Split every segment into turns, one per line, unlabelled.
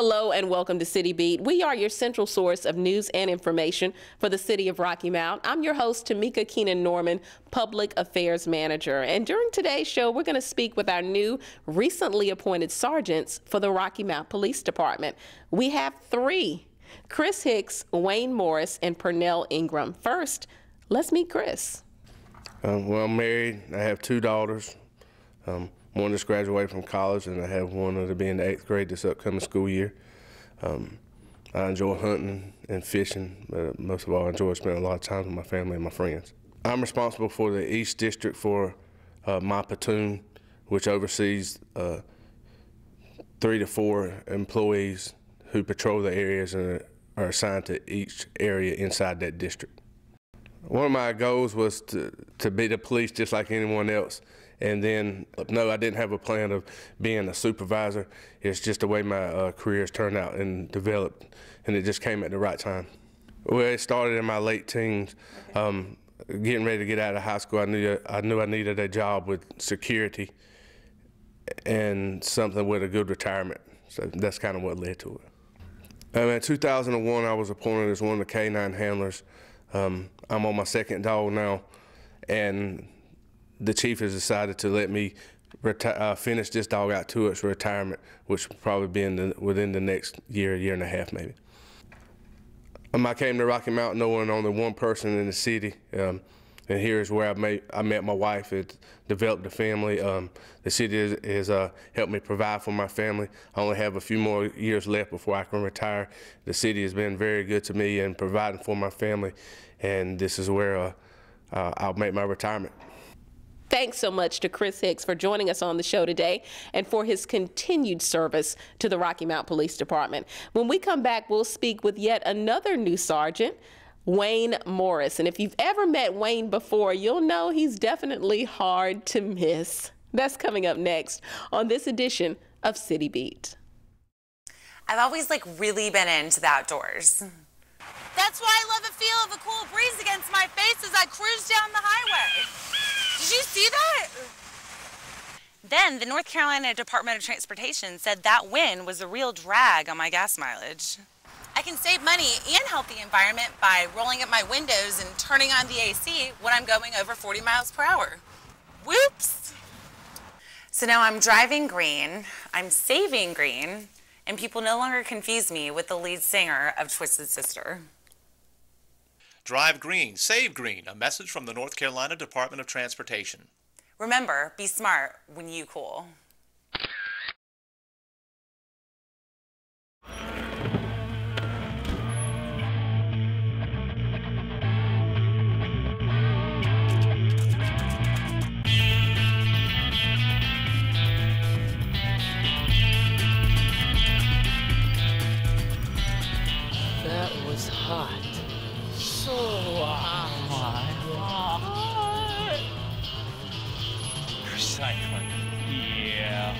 Hello and welcome to City Beat. We are your central source of news and information for the city of Rocky Mount. I'm your host, Tamika Keenan Norman, Public Affairs Manager. And during today's show, we're going to speak with our new recently appointed sergeants for the Rocky Mount Police Department. We have three: Chris Hicks, Wayne Morris, and Pernell Ingram. First, let's meet Chris.
Well, I'm married. I have two daughters. One just graduated from college, and I have one that'll be in the 8th grade this upcoming school year. I enjoy hunting and fishing, but most of all, I enjoy spending a lot of time with my family and my friends. I'm responsible for the East District for my platoon, which oversees 3 to 4 employees who patrol the areas and are assigned to each area inside that district. One of my goals was to be the police just like anyone else. And then, no, I didn't have a plan of being a supervisor. It's just the way my career has turned out and developed, and it just came at the right time. Well, it started in my late teens. Getting ready to get out of high school, I knew I needed a job with security and something with a good retirement. So that's kind of what led to it. In 2001, I was appointed as one of the K9 handlers. I'm on my second dog now, and the chief has decided to let me finish this dog out to its retirement, which will probably be within the next year and a half maybe. I came to Rocky Mount knowing only one person in the city, and here's where I met my wife. It developed a family. The city has helped me provide for my family. I only have a few more years left before I can retire. The city has been very good to me in providing for my family, and this is where I'll make my retirement.
Thanks so much to Chris Hicks for joining us on the show today and for his continued service to the Rocky Mount Police Department. When we come back, we'll speak with yet another new sergeant, Wayne Morris. And if you've ever met Wayne before, you'll know he's definitely hard to miss. That's coming up next on this edition of City Beat.
I've always really been into the outdoors.
That's why I love the feel of a cool breeze against my face as I cruise down the highway. Did you see that?
Then the North Carolina Department of Transportation said that wind was a real drag on my gas mileage.
I can save money and help the environment by rolling up my windows and turning on the AC when I'm going over 40 miles per hour. Whoops!
So now I'm driving green, I'm saving green, and people no longer confuse me with the lead singer of Twisted Sister.
Drive green, save green, a message from the North Carolina Department of Transportation.
Remember, be smart when you cool.
That was hot. So hot.
Recycling. Yeah.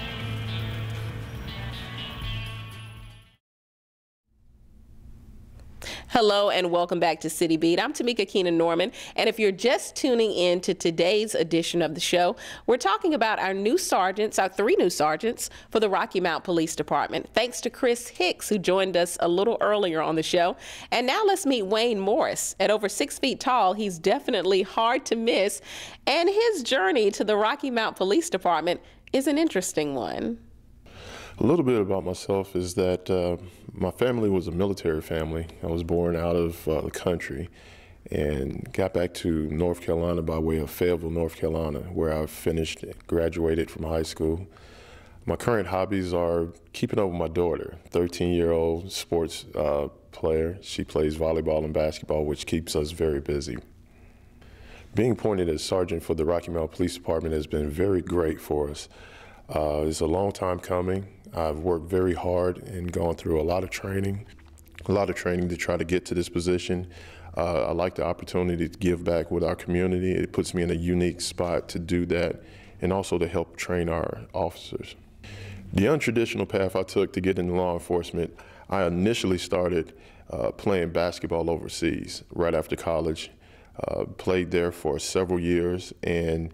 Hello and welcome back to City Beat. I'm Tamika Keenan Norman, and if you're just tuning in to today's edition of the show, we're talking about our new sergeants, our three new sergeants for the Rocky Mount Police Department. Thanks to Chris Hicks, who joined us a little earlier on the show. And now let's meet Wayne Morris. At over 6 feet tall, he's definitely hard to miss, and his journey to the Rocky Mount Police Department is an interesting one.
A little bit about myself is that my family was a military family. I was born out of the country and got back to North Carolina by way of Fayetteville, North Carolina, where I graduated from high school. My current hobbies are keeping up with my daughter, 13-year-old sports player. She plays volleyball and basketball, which keeps us very busy. Being appointed as sergeant for the Rocky Mount Police Department has been very great for us. It's a long time coming. I've worked very hard and gone through a lot of training to try to get to this position. I like the opportunity to give back with our community. It puts me in a unique spot to do that and also to help train our officers. The untraditional path I took to get into law enforcement, I initially started playing basketball overseas right after college. Played there for several years, and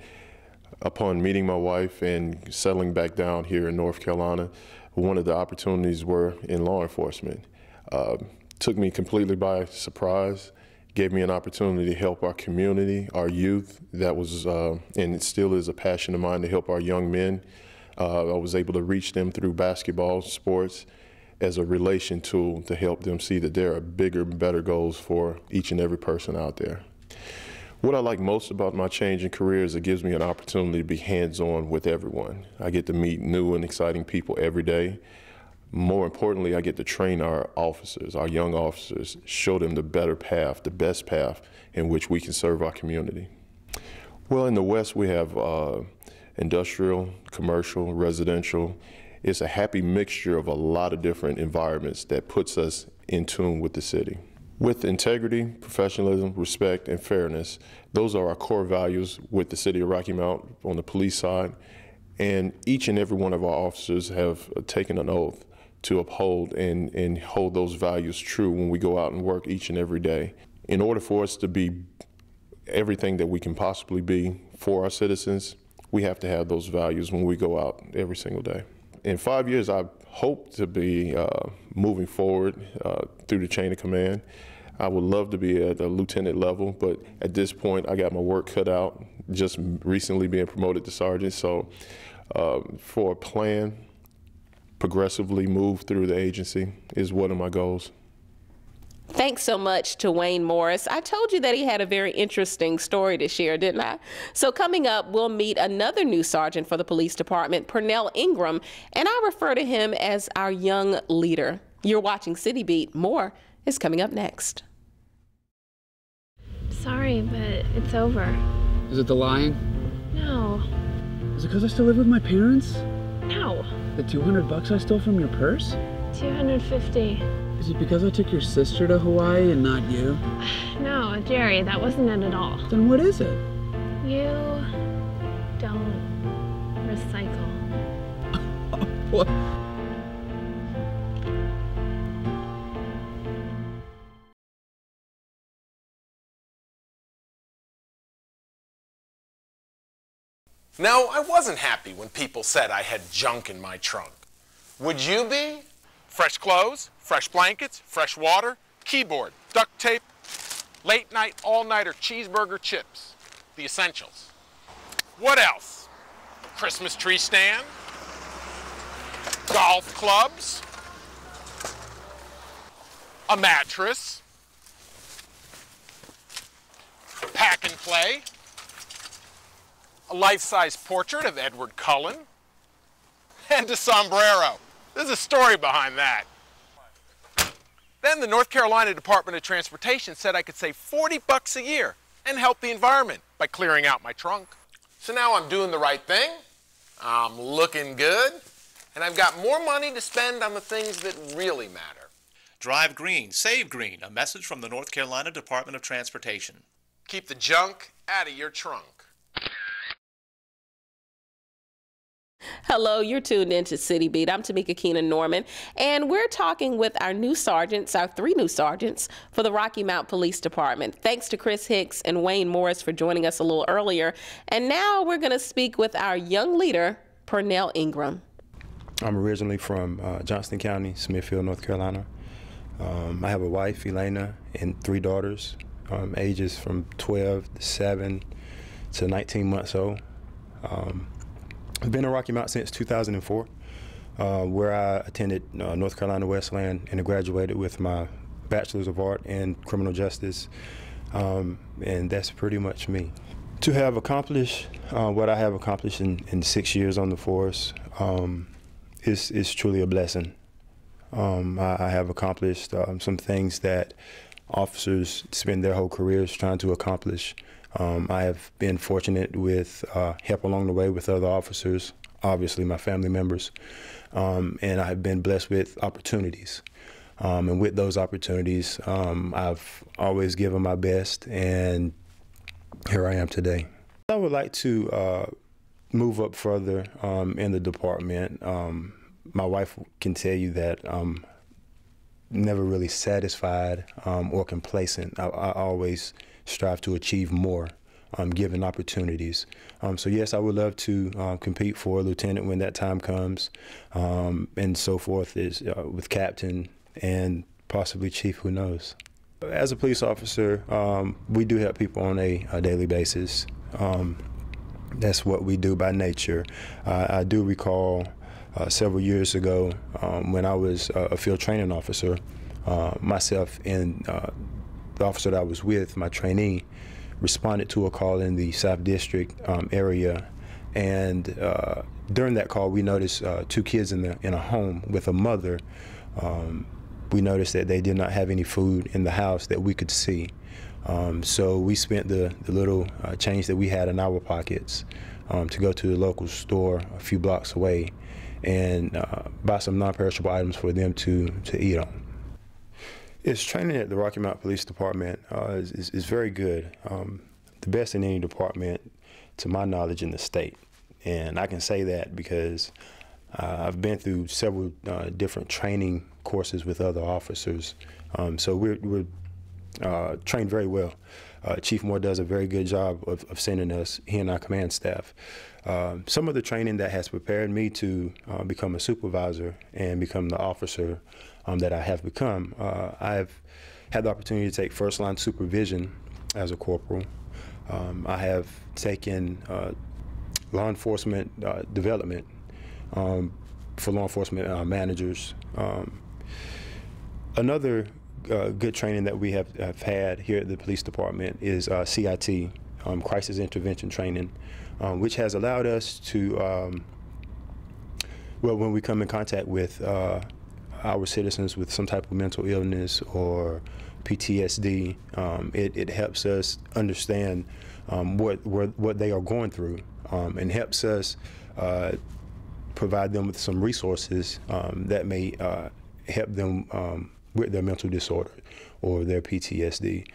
upon meeting my wife and settling back down here in North Carolina, one of the opportunities were in law enforcement. Took me completely by surprise, gave me an opportunity to help our community, our youth. That was, and it still is a passion of mine to help our young men. I was able to reach them through basketball, sports, as a relation tool to help them see that there are bigger, better goals for each and every person out there. What I like most about my change in career is it gives me an opportunity to be hands-on with everyone. I get to meet new and exciting people every day. More importantly, I get to train our officers, our young officers, show them the better path, the best path in which we can serve our community. Well, in the West, we have industrial, commercial, residential. It's a happy mixture of a lot of different environments that puts us in tune with the city. With integrity, professionalism, respect, and fairness, those are our core values with the city of Rocky Mount on the police side. And each and every one of our officers have taken an oath to uphold and hold those values true when we go out and work each and every day. In order for us to be everything that we can possibly be for our citizens, we have to have those values when we go out every single day. In 5 years, I hope to be moving forward through the chain of command. I would love to be at the lieutenant level, but at this point, I got my work cut out, just recently being promoted to sergeant. So for a plan, progressively move through the agency is one of my goals.
Thanks so much to Wayne Morris. I told you that he had a very interesting story to share, didn't I? So coming up, we'll meet another new sergeant for the police department, Pernell Ingram, and I refer to him as our young leader. You're watching City Beat. More is coming up next.
Sorry, but it's over.
Is it the lying?
No.
Is it because I still live with my parents?
No.
The $200 I stole from your purse?
250.
Is it because I took your sister to Hawaii and not you?
No, Jerry, that wasn't it at all.
Then what is it?
You don't recycle.
What?
No, I wasn't happy when people said I had junk in my trunk. Would you be? Fresh clothes, fresh blankets, fresh water, keyboard, duct tape, late night, all-nighter cheeseburger chips. The essentials. What else? Christmas tree stand, golf clubs, a mattress, pack and play, a life-size portrait of Edward Cullen, and a sombrero. There's a story behind that. Then the North Carolina Department of Transportation said I could save $40 a year and help the environment by clearing out my trunk. So now I'm doing the right thing, I'm looking good, and I've got more money to spend on the things that really matter.
Drive green, save green, a message from the North Carolina Department of Transportation.
Keep the junk out of your trunk.
Hello, you're tuned into City Beat. I'm Tamika Keenan Norman, and we're talking with our new sergeants, our 3 new sergeants for the Rocky Mount Police Department. Thanks to Chris Hicks and Wayne Morris for joining us a little earlier. And now we're going to speak with our young leader, Pernell Ingram.
I'm originally from Johnston County, Smithfield, North Carolina. I have a wife, Elena, and 3 daughters, ages from 12 to 7 to 19 months old. I've been in Rocky Mount since 2004, where I attended North Carolina Westland and graduated with my Bachelor's of Art in Criminal Justice, and that's pretty much me. To have accomplished what I have accomplished in 6 years on the force is truly a blessing. I have accomplished some things that officers spend their whole careers trying to accomplish. I have been fortunate with help along the way with other officers, obviously my family members, and I've been blessed with opportunities. And with those opportunities, I've always given my best, and here I am today. I would like to move up further in the department. My wife can tell you that I'm never really satisfied or complacent. I always strive to achieve more given opportunities. So yes, I would love to compete for a lieutenant when that time comes, and so forth, is with captain and possibly chief, who knows. As a police officer, we do help people on a daily basis. That's what we do by nature. I do recall several years ago when I was a field training officer, myself and the officer that I was with, my trainee, responded to a call in the South District area, and during that call we noticed two kids in a home with a mother. We noticed that they did not have any food in the house that we could see. So we spent the little change that we had in our pockets to go to the local store a few blocks away and buy some non-perishable items for them to eat on. It's training at the Rocky Mount Police Department is very good. The best in any department, to my knowledge, in the state. And I can say that because I've been through several different training courses with other officers. So we're trained very well. Chief Moore does a very good job of sending us, he and our command staff. Some of the training that has prepared me to become a supervisor and become the officer that I have become, I've had the opportunity to take first line supervision as a corporal. I have taken law enforcement development for law enforcement managers. Another good training that we have had here at the police department is CIT, Crisis Intervention Training, which has allowed us to, well, when we come in contact with our citizens with some type of mental illness or PTSD, it helps us understand what they are going through, and helps us provide them with some resources that may help them with their mental disorder or their PTSD.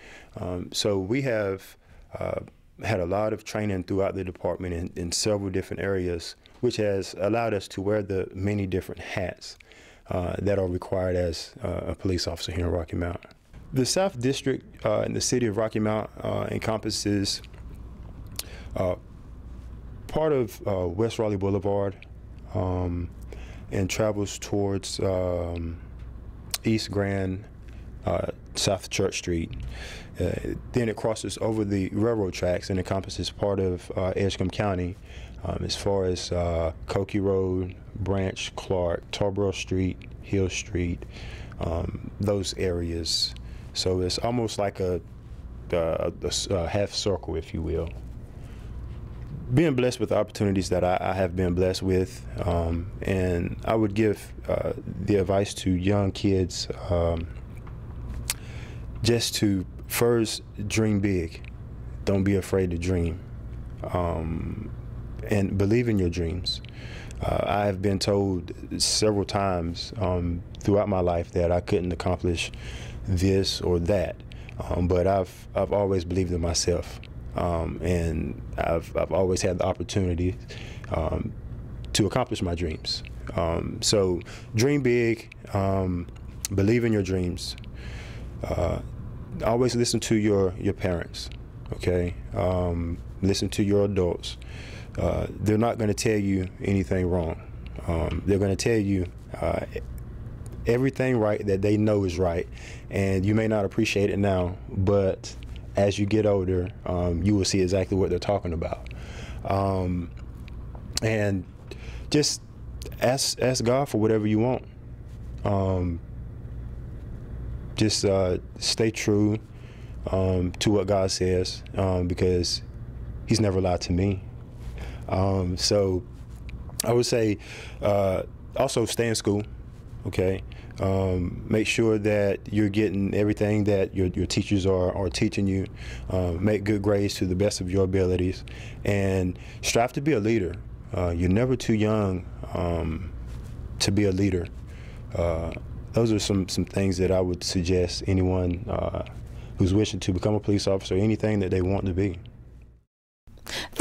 So we have had a lot of training throughout the department in several different areas, which has allowed us to wear the many different hats that are required as a police officer here in Rocky Mount. The South District in the city of Rocky Mount encompasses part of West Raleigh Boulevard and travels towards East Grand, South Church Street. Then it crosses over the railroad tracks and encompasses part of Edgecombe County as far as Cokie Road, Branch, Clark, Tarboro Street, Hill Street, those areas. So it's almost like a half circle, if you will. Being blessed with the opportunities that I have been blessed with, and I would give the advice to young kids just to first dream big. Don't be afraid to dream, and believe in your dreams. I have been told several times throughout my life that I couldn't accomplish this or that, but I've always believed in myself. And I've always had the opportunity to accomplish my dreams. So dream big, believe in your dreams. Always listen to your parents, okay? Listen to your adults. They're not going to tell you anything wrong. They're going to tell you everything right that they know is right, and you may not appreciate it now, but as you get older, you will see exactly what they're talking about. And just ask God for whatever you want. Just stay true to what God says, because He's never lied to me. So I would say also stay in school, okay? Make sure that you're getting everything that your teachers are teaching you. Make good grades to the best of your abilities, and strive to be a leader. You're never too young to be a leader. Those are some things that I would suggest anyone who's wishing to become a police officer, anything that they want to be.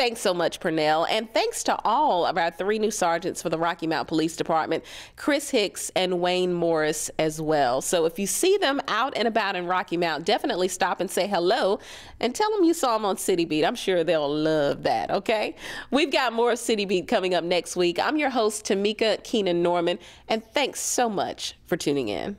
Thanks so much, Pernell. And thanks to all of our 3 new sergeants for the Rocky Mount Police Department, Chris Hicks and Wayne Morris as well. So if you see them out and about in Rocky Mount, definitely stop and say hello and tell them you saw them on City Beat. I'm sure they'll love that, okay? We've got more of City Beat coming up next week. I'm your host, Tamika Keenan Norman, and thanks so much for tuning in.